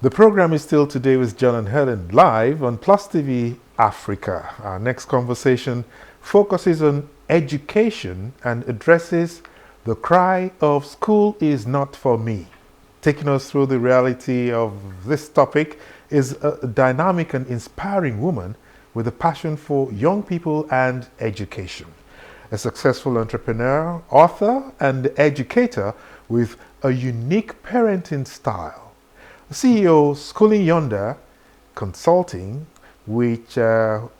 The program is still Today with John and Helen, live on Plus TV Africa. Our next conversation focuses on education and addresses the cry of school is not for me. Taking us through the reality of this topic is a dynamic and inspiring woman with a passion for young people and education. A successful entrepreneur, author, and educator with a unique parenting style. CEO Schooling Yonder Consulting, which has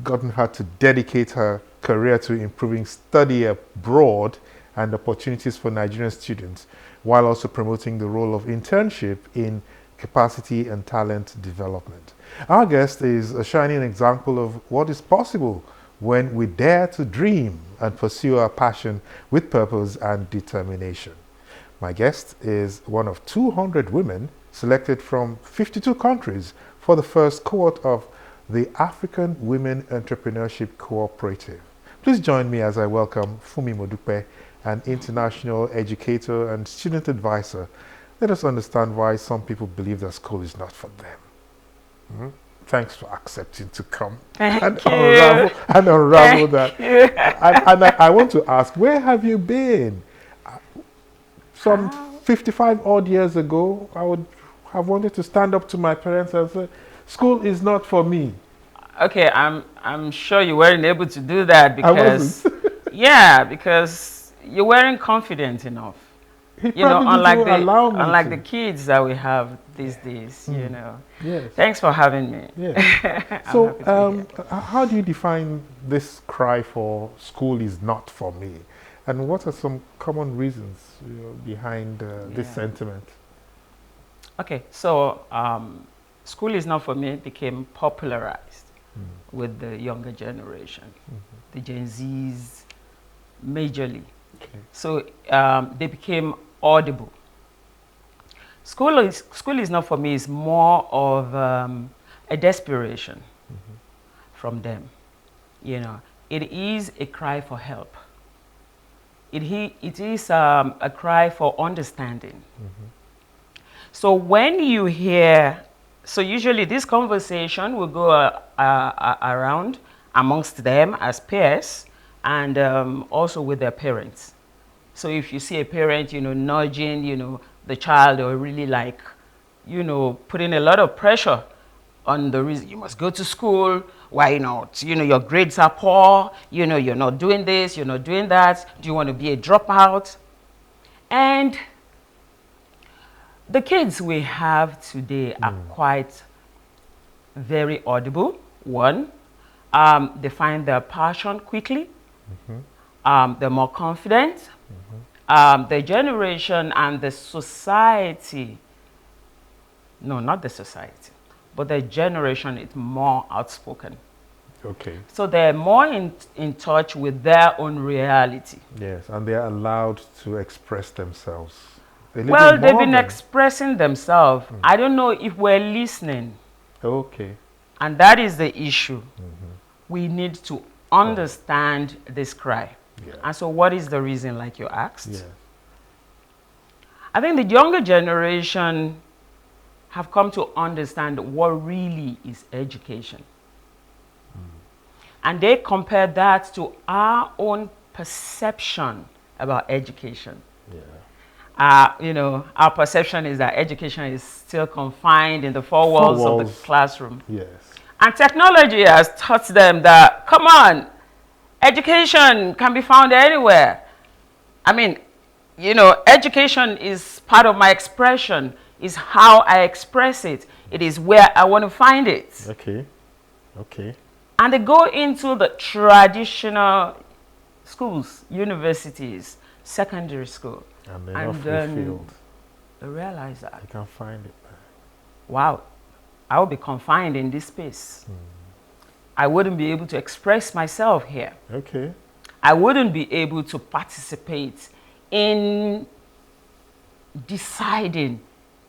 gotten her to dedicate her career to improving study abroad and opportunities for Nigerian students, while also promoting the role of internship in capacity and talent development. Our guest is a shining example of what is possible when we dare to dream and pursue our passion with purpose and determination. My guest is one of 200 women selected from 52 countries for the first cohort of the African Women Entrepreneurship Cooperative. Please join me as I welcome Fumi Modupe, an international educator and student advisor. Let us understand why some people believe that school is not for them. Thanks for accepting to come and unravel that. And I want to ask, where have you been? Some 55 odd years ago, I would have wanted to stand up to my parents and say, school is not for me. Okay, I'm sure you weren't able to do that because because you weren't confident enough. Unlike the kids that we have these days, Yes. Thanks for having me. Yes. So, how do you define this cry for school is not for me? And what are some common reasons behind this sentiment? Okay, so school is not for me became popularized with the younger generation, the Gen Zs majorly. Okay. So they became audible. School is not for me is more of a desperation from them. It is a cry for help. It is a cry for understanding. So when you hear, usually this conversation will go around amongst them as peers and also with their parents. So if you see a parent, nudging, the child or really putting a lot of pressure on the reason you must go to school, why not? Your grades are poor, you're not doing this, you're not doing that. Do you want to be a dropout? And the kids we have today are quite very audible. One, they find their passion quickly. They're more confident. The generation and the society, no, not the society, but the generation is more outspoken. Okay. So they're more in touch with their own reality. Yes, and they're allowed to express themselves. Well, they've been expressing themselves. I don't know if we're listening. Okay. And that is the issue. We need to understand this cry. Yeah. And so what is the reason, like you asked? Yeah. I think the younger generation have come to understand what really is education. And they compare that to our own perception about education. Yeah. Our perception is that education is still confined in the four walls of the classroom. Yes. And technology has taught them that, come on, education can be found anywhere. I mean, education is part of my expression, is how I express it. It is where I want to find it. Okay. Okay. And they go into the traditional schools, universities, secondary school. And they're not fulfilled. They realize that. They can't find it. Wow, I will be confined in this space. I wouldn't be able to express myself here. Okay. I wouldn't be able to participate in deciding,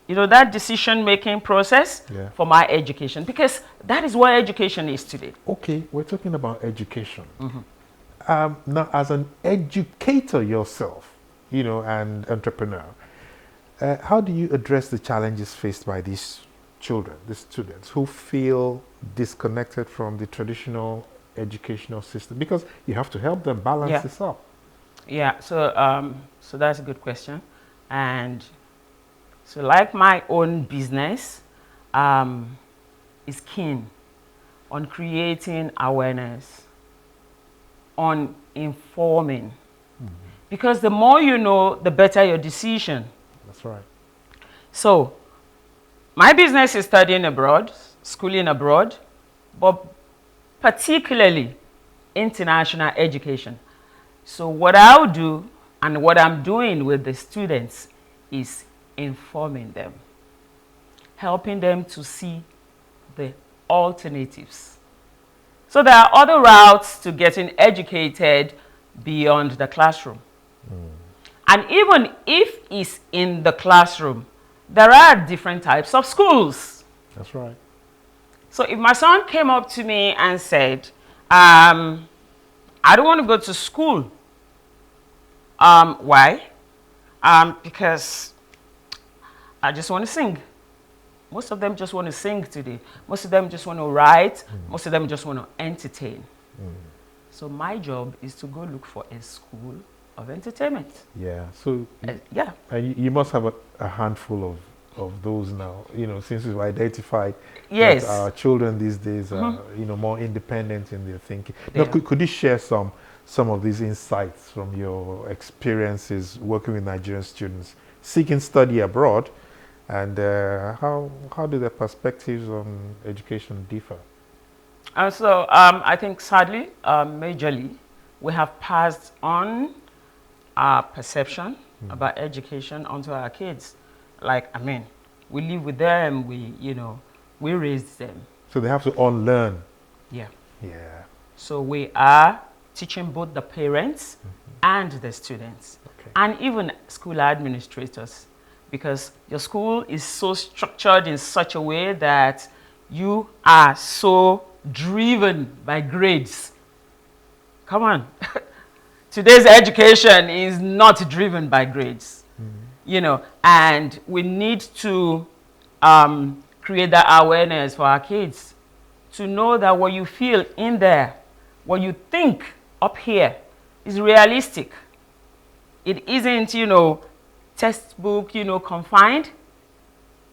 that decision-making process for my education, because that is what education is today. Okay, we're talking about education. Now, as an educator yourself, and entrepreneur, How do you address the challenges faced by these children, these students who feel disconnected from the traditional educational system? Because you have to help them balance Yeah. this up. Yeah. So that's a good question. And so like my own business is keen on creating awareness, on informing. Because the more you know, the better your decision. That's right. So my business is studying abroad, schooling abroad, but particularly international education. So what I'll do and what I'm doing with the students is informing them, helping them to see the alternatives. So there are other routes to getting educated beyond the classroom. And even if it's in the classroom, there are different types of schools. That's right. So if my son came up to me and said, I don't want to go to school. Why? Because I just want to sing. Most of them just want to sing today. Most of them just want to write. Most of them just want to entertain. So my job is to go look for a school of entertainment. Yeah. So Yeah. and you must have a handful of those now, since we've identified Yes. that our children these days are, more independent in their thinking. Now, Yeah. could you share some of these insights from your experiences working with Nigerian students seeking study abroad, and how do their perspectives on education differ? So I think sadly, majorly, we have passed on our perception about education onto our kids. Like, we live with them, we raised them. So they have to unlearn. Yeah. Yeah. So we are teaching both the parents and the students, Okay. and even school administrators, because your school is so structured in such a way that you are so driven by grades. Come on. Today's education is not driven by grades, and we need to create that awareness for our kids to know that what you feel in there, what you think up here is realistic. It isn't, textbook, confined,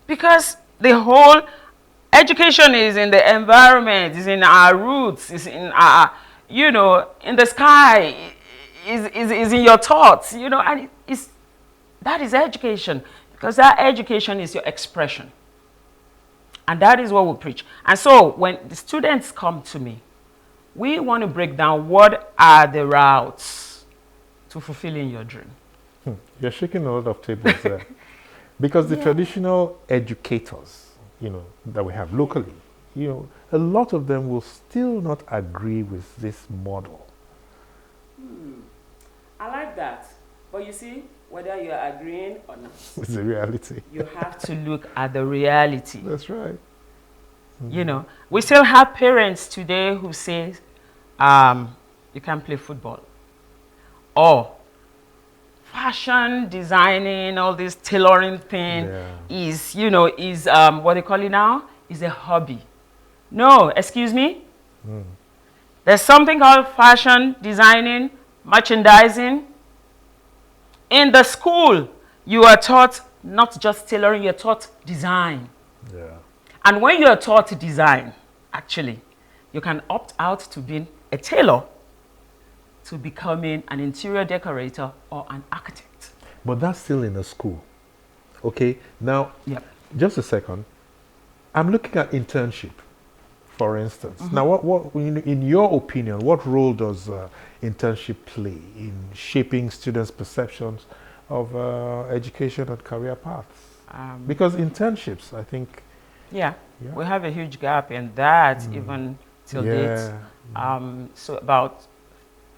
because the whole education is in the environment, is in our roots, is in our, in the sky, is in your thoughts, and that is education, because that education is your expression. And that is what we preach. And so when the students come to me, we want to break down what are the routes to fulfilling your dream. You're shaking a lot of tables there. Because the traditional educators, that we have locally, a lot of them will still not agree with this model. I like that. But you see, whether you're agreeing or not, It's the reality. you have to look at the reality. That's right. We still have parents today who say, you can't play football. Or fashion designing, all this tailoring thing is, what they call it now, is a hobby. No, excuse me. There's something called fashion designing, merchandising. In the school, you are taught not just tailoring, you're taught design. Yeah. And when you're taught design, actually, you can opt out to being a tailor, to becoming an interior decorator or an architect. But that's still in the school. Okay, now, Yep. just a second. I'm looking at internship, for instance. Now, what in your opinion, what role does internship play in shaping students' perceptions of education and career paths? Because internships, I think... Yeah, we have a huge gap in that, even till date. So about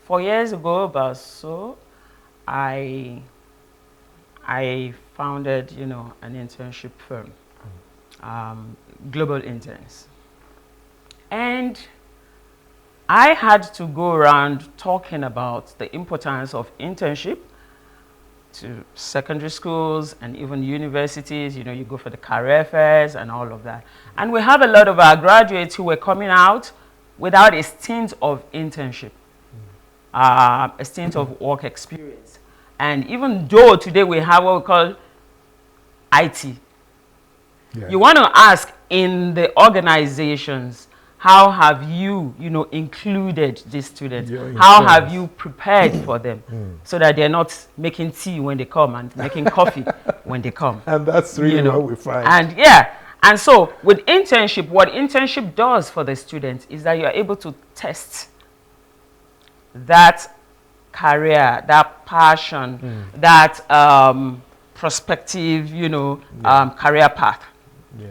4 years ago, I founded, an internship firm, Global Interns. And I had to go around talking about the importance of internship to secondary schools and even universities. You know, you go for the career fairs and all of that. And we have a lot of our graduates who were coming out without a stint of internship, a stint of work experience. And even though today we have what we call IT, you want to ask in the organizations, how have you, included these students? How have you prepared for them so that they're not making tea when they come and making coffee when they come? And that's really what we find. And so with internship, what internship does for the students is that you're able to test that career, that passion, that prospective, career path. Yeah.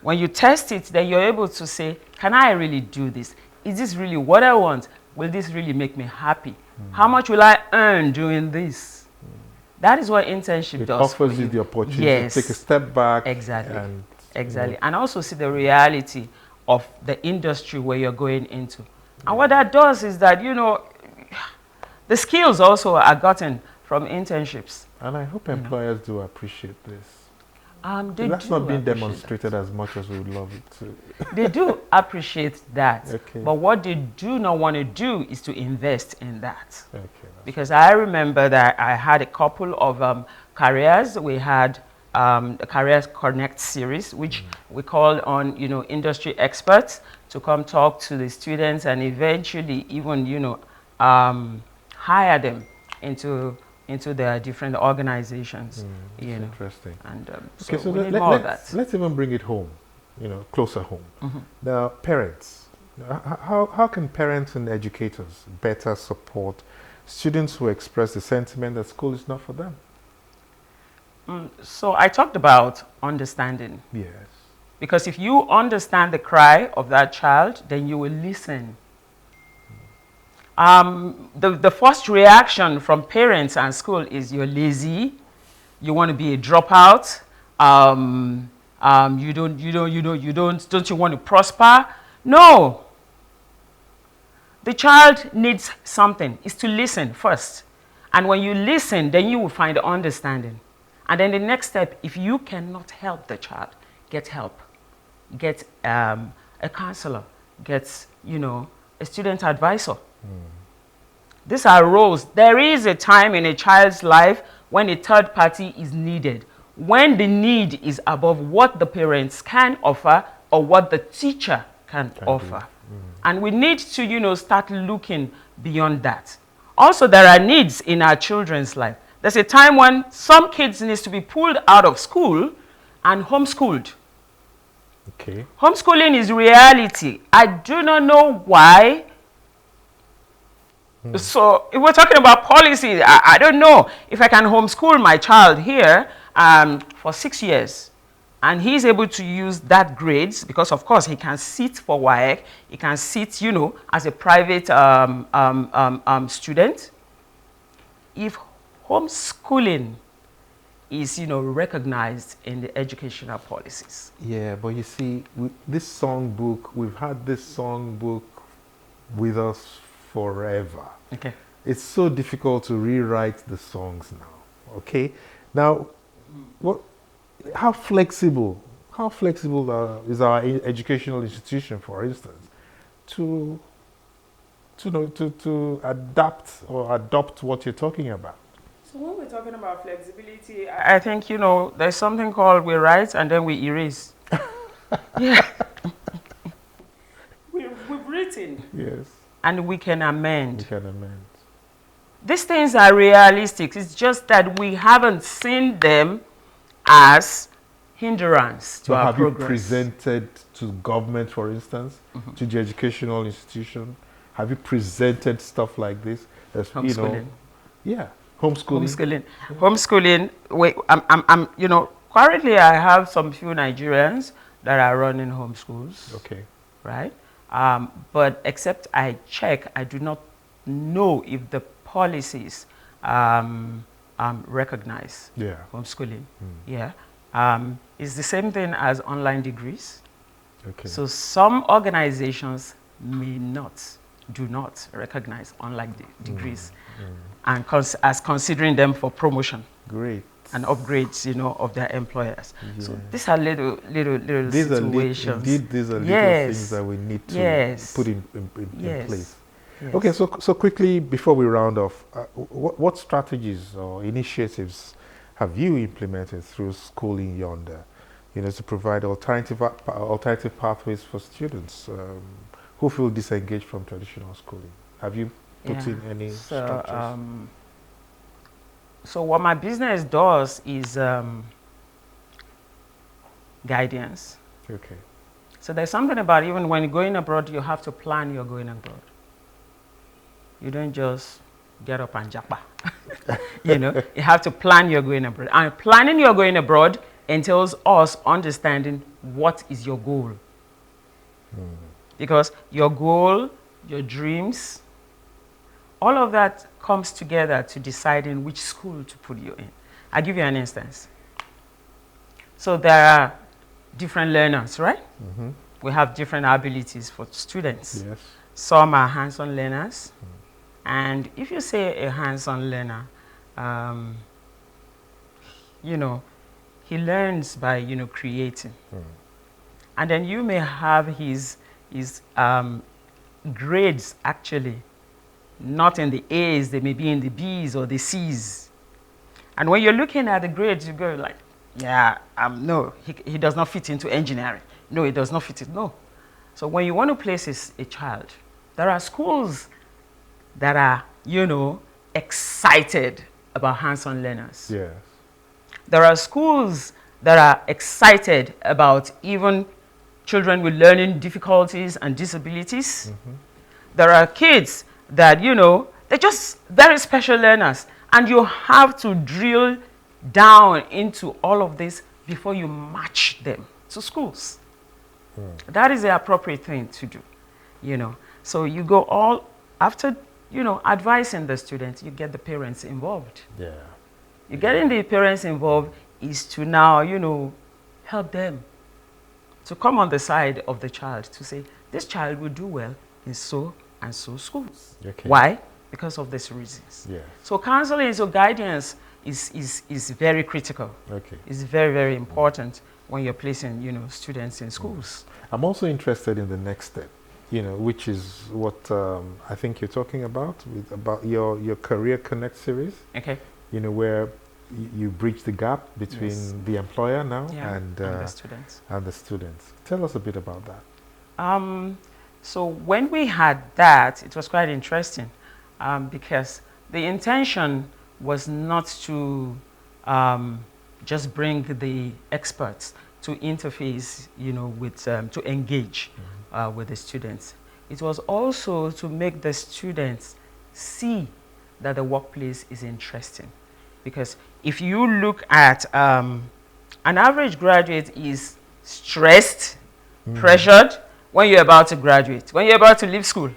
When you test it, then you're able to say, can I really do this? Is this really what I want? Will this really make me happy? How much will I earn doing this? That is what internship it does. It offers you the opportunity to take a step back. Exactly. And also see the reality of the industry where you're going into. And what that does is that, the skills also are gotten from internships. And I hope employers do appreciate this. That's not being demonstrated as much as we would love it to. They do appreciate that. Okay. But what they do not want to do is to invest in that. Okay, because I remember that I had a couple of careers. We had the Careers Connect series, which we called on, industry experts to come talk to the students and eventually even, hire them into their different organizations. Interesting. And okay, so we need more of that. Let's even bring it home, closer home. Now, parents. How can parents and educators better support students who express the sentiment that school is not for them? So I talked about understanding. Yes. Because if you understand the cry of that child, then you will listen. The first reaction from parents and school is you're lazy, you want to be a dropout, don't you want to prosper? No. The child needs something, is to listen first. And when you listen, then you will find understanding. And then the next step, if you cannot help the child, get help. Get a counselor, get, a student advisor. These are roles. There is a time in a child's life when a third party is needed, when the need is above what the parents can offer or what the teacher can offer. And we need to, start looking beyond that. Also, there are needs in our children's life. There's a time when some kids need to be pulled out of school and homeschooled. Okay. Homeschooling is reality. I do not know why. So if we're talking about policy, I don't know if I can homeschool my child here for 6 years. And he's able to use that grades because, of course, he can sit for WAEC. He can sit, as a private student. If homeschooling is, recognized in the educational policies. Yeah, but you see, this songbook, we've had this songbook with us forever. Okay. It's so difficult to rewrite the songs now. Okay. Now, how flexible is our educational institution, for instance, to adapt or adopt what you're talking about? So when we're talking about flexibility, I think, there's something called we write and then we erase. Yeah. We've written. Yes. And we can amend. We can amend. These things are realistic. It's just that we haven't seen them as hindrance to our progress. Have you presented to government, for instance, to the educational institution? Have you presented stuff like this? As, homeschooling. Homeschooling. Homeschooling. Currently I have some few Nigerians that are running homeschools. Okay. Right? But except I check, I do not know if the policies recognize homeschooling. Yeah. It's the same thing as online degrees. Okay. So some organizations do not recognize online degrees and as considering them for promotion. Great. and upgrades, of their employers. Yeah. So these are little These situations. indeed, these are little Yes. things that we need to Yes. put in Yes. place. Yes. Okay, so quickly before we round off, what strategies or initiatives have you implemented through Schooling Yonder, to provide alternative pathways for students who feel disengaged from traditional schooling? Have you put in any structures? So what my business does is guidance. Okay. So there's something about even when you're going abroad, you have to plan you're going abroad. You don't just get up and japa. You have to plan you're going abroad. And planning you're going abroad entails us understanding what is your goal. Because your goal, your dreams, all of that comes together to deciding which school to put you in. I'll give you an instance. So there are different learners, right? Mm-hmm. We have different abilities for students. Yes. Some are hands-on learners. And if you say a hands-on learner, he learns by, creating. And then you may have his grades actually not in the A's, they may be in the B's or the C's. And when you're looking at the grades, you go like, no, he does not fit into engineering. No, he does not fit in. No. So when you want to place a child, there are schools that are, excited about hands-on learners. Yes. There are schools that are excited about even children with learning difficulties and disabilities. There are kids that, they're just very special learners. And you have to drill down into all of this before you match them to schools. That is the appropriate thing to do, So you go all after, advising the students, you get the parents involved. Yeah. You getting the parents involved is to now, help them to come on the side of the child to say, this child will do well in so and so schools. Okay. Why? Because of these reasons. Yeah. So counseling, so guidance is very critical. Okay. It's very, very important when you're placing, students in schools. I'm also interested in the next step, which is what I think you're talking about your Career Connect series. Okay. Where you bridge the gap between the employer now and the students. And the students. Tell us a bit about that. So when we had that, it was quite interesting because the intention was not to just bring the experts to interface, with to engage with the students. It was also to make the students see that the workplace is interesting. Because if you look at an average graduate is stressed, pressured when you're about to graduate. When you're about to leave school,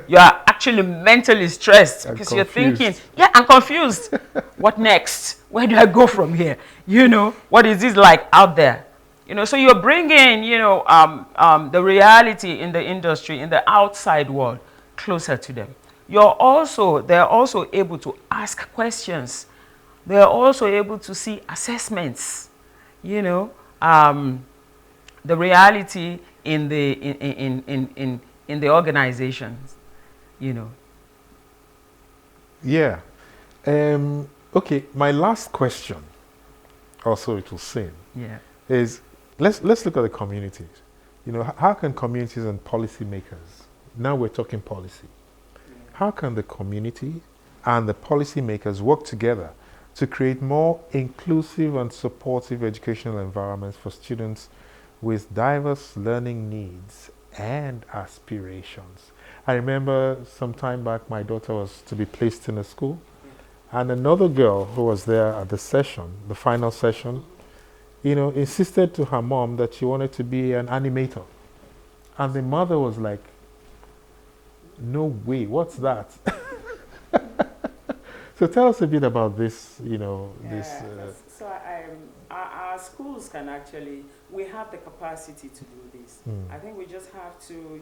you are actually mentally stressed because you're thinking, I'm confused. What next? Where do I go from here? What is this like out there? So you're bringing, the reality in the industry, in the outside world, closer to them. They're also able to ask questions. They're also able to see assessments, the reality in the organizations, Yeah. Okay, my last question, also it will seem, is let's look at the communities. How can communities and policymakers, now we're talking policy, how can the community and the policymakers work together to create more inclusive and supportive educational environments for students with diverse learning needs and aspirations? I remember some time back my daughter was to be placed in a school, and another girl who was there at the session, the final session, insisted to her mom that she wanted to be an animator. And the mother was like, no way, what's that? So tell us a bit about this, So our schools can actually, we have the capacity to do this. I think we just have to,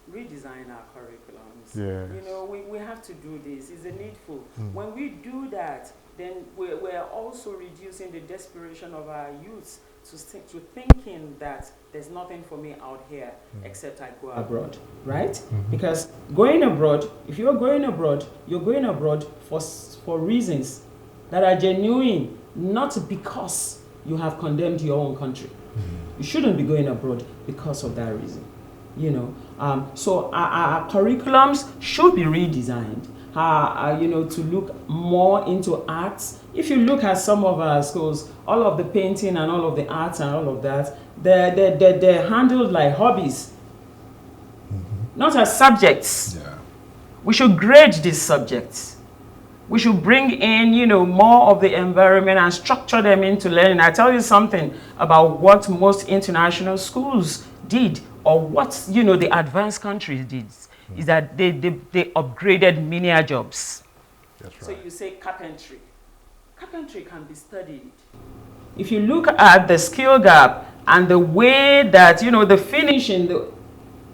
redesign our curriculums. Yes. You know, we have to do this. It's a needful. When we do that, then we're also reducing the desperation of our youths to thinking that there's nothing for me out here except I go abroad, right? Because going abroad, if you're going abroad for reasons that are genuine, not because you have condemned your own country. You shouldn't be going abroad because of that reason. You know, so our curriculums should be redesigned. You know, to look more into arts. If you look at some of our schools, all of the painting and all of the arts and all of that, they're handled like hobbies, not as subjects. Yeah. We should grade these subjects. We should bring in, you know, more of the environment and structure them into learning. I tell you something about what most international schools did, or what, you know, the advanced countries did, is that they upgraded menial jobs. That's right. So you say carpentry. Carpentry can be studied. If you look at the skill gap and the way that, you know, the finishing,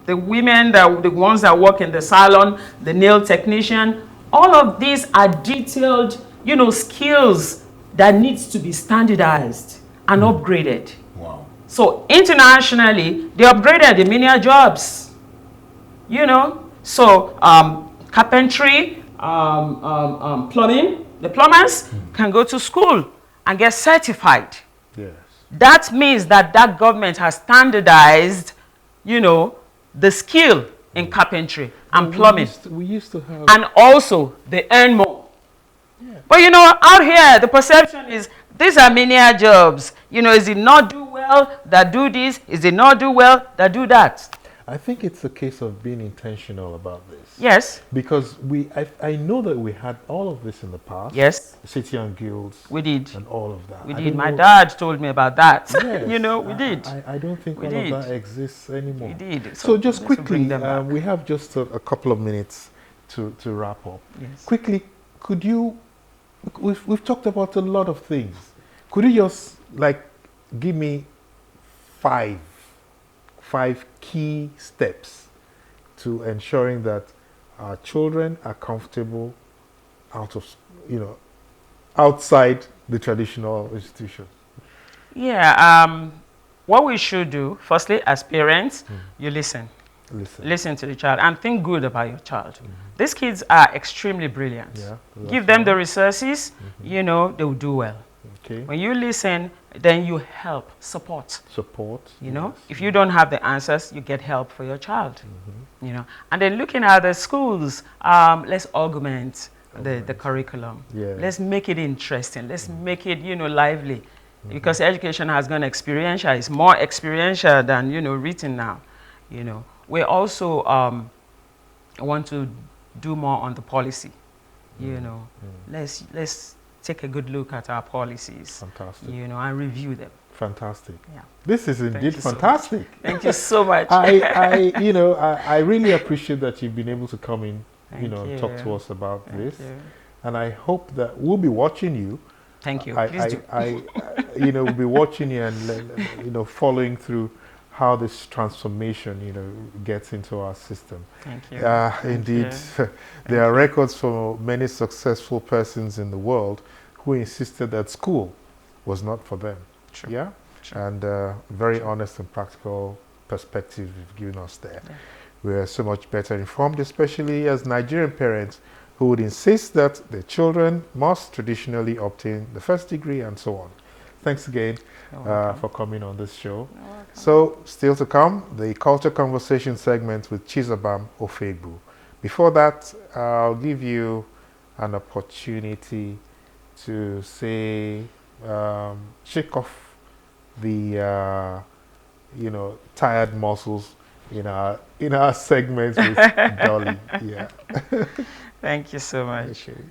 the women, the ones that work in the salon, the nail technician, all of these are detailed, you know, skills that needs to be standardized and upgraded. Wow. So internationally, they upgraded the menial jobs. You know, so carpentry, plumbing, the plumbers can go to school and get certified. Yes. That means that that government has standardized, you know, the skill in carpentry and plumbing. We used to have... And also, they earn more. Yeah. But you know, out here, the perception is, these are menial jobs. You know, is it not do well that do this? Is it not do well that do that? I think it's a case of being intentional about this. Yes. Because I know that we had all of this in the past. Yes. City and guilds. We did. And all of that. We did. My dad told me about that. Yes. You know, we did. I don't think We all did. of that exists anymore. We did. So just let's quickly, bring them back. we have just a couple of minutes to wrap up. Yes. Quickly, could you, we've talked about a lot of things. Could you just like give me five key steps to ensuring that our children are comfortable outside the traditional institution? Yeah. What we should do, firstly, as parents, you listen. Listen to the child and think good about your child. These kids are extremely brilliant. Yeah, give them the resources, you know, they will do well. Okay. When you listen, then you help, support. You know, if you don't have the answers, you get help for your child. You know, and then looking at the schools, let's augment the curriculum. Yeah. Let's make it interesting. Let's make it, you know, lively. Because education has gone experiential. It's more experiential than, you know, written now. You know, we also want to do more on the policy. You know, let's take a good look at our policies. Fantastic. You know, and review them. Fantastic. Yeah. This is indeed you so fantastic. Thank you so much. I really appreciate that you've been able to come in, Thank you. talk to us about this. you. And I hope that we'll be watching you. Thank you. Please do. We'll be watching you and following through how this transformation, gets into our system. Thank you. Indeed, there are records for many successful persons in the world who insisted that school was not for them. True. Yeah? True. And very honest and practical perspective you've given us there. Yeah. We are so much better informed, especially as Nigerian parents who would insist that their children must traditionally obtain the first degree and so on. Thanks again for coming on this show. So, still to come, the Culture Conversation segment with Chizabam Ofegbu. Before that, I'll give you an opportunity to say, shake off the, tired muscles in our segment with Dolly. Yeah. Thank you so much. Okay.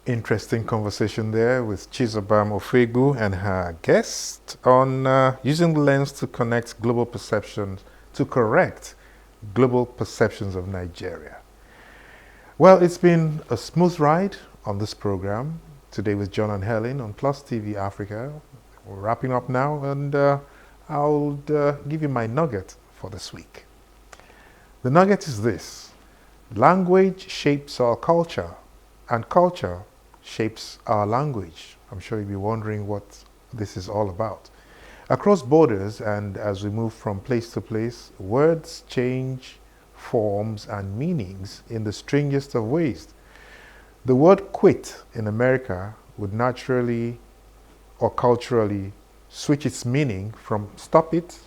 Interesting conversation there with Chizabam Ofegbu and her guest on using the lens to correct global perceptions of Nigeria. Well, it's been a smooth ride on this program. today with John and Helen on Plus TV Africa. We're wrapping up now, and I'll give you my nugget for this week. The nugget is this: language shapes our culture, and culture shapes our language. I'm sure you'll be wondering what this is all about. Across borders and as we move from place to place, words change forms and meanings in the strangest of ways. The word quit in America would naturally or culturally switch its meaning from stop it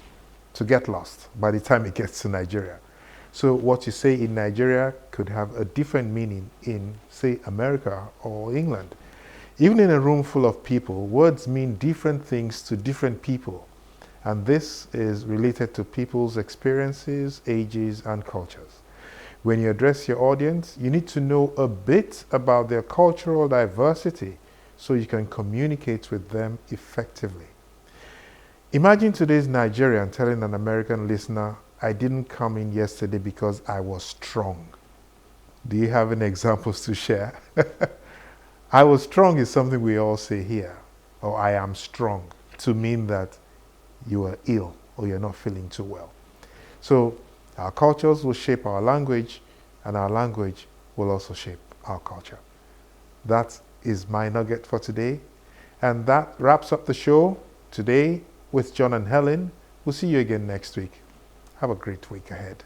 to get lost by the time it gets to Nigeria. So what you say in Nigeria could have a different meaning in, say, America or England. Even in a room full of people, words mean different things to different people. And this is related to people's experiences, ages, and cultures. When you address your audience, you need to know a bit about their cultural diversity so you can communicate with them effectively. Imagine today's Nigerian telling an American listener, "I didn't come in yesterday because I was strong." Do you have any examples to share? I was strong is something we all say here, or I am strong, to mean that you are ill or you're not feeling too well. So our cultures will shape our language, and our language will also shape our culture. That is my nugget for today. And that wraps up the show today with John and Helen. We'll see you again next week. Have a great week ahead.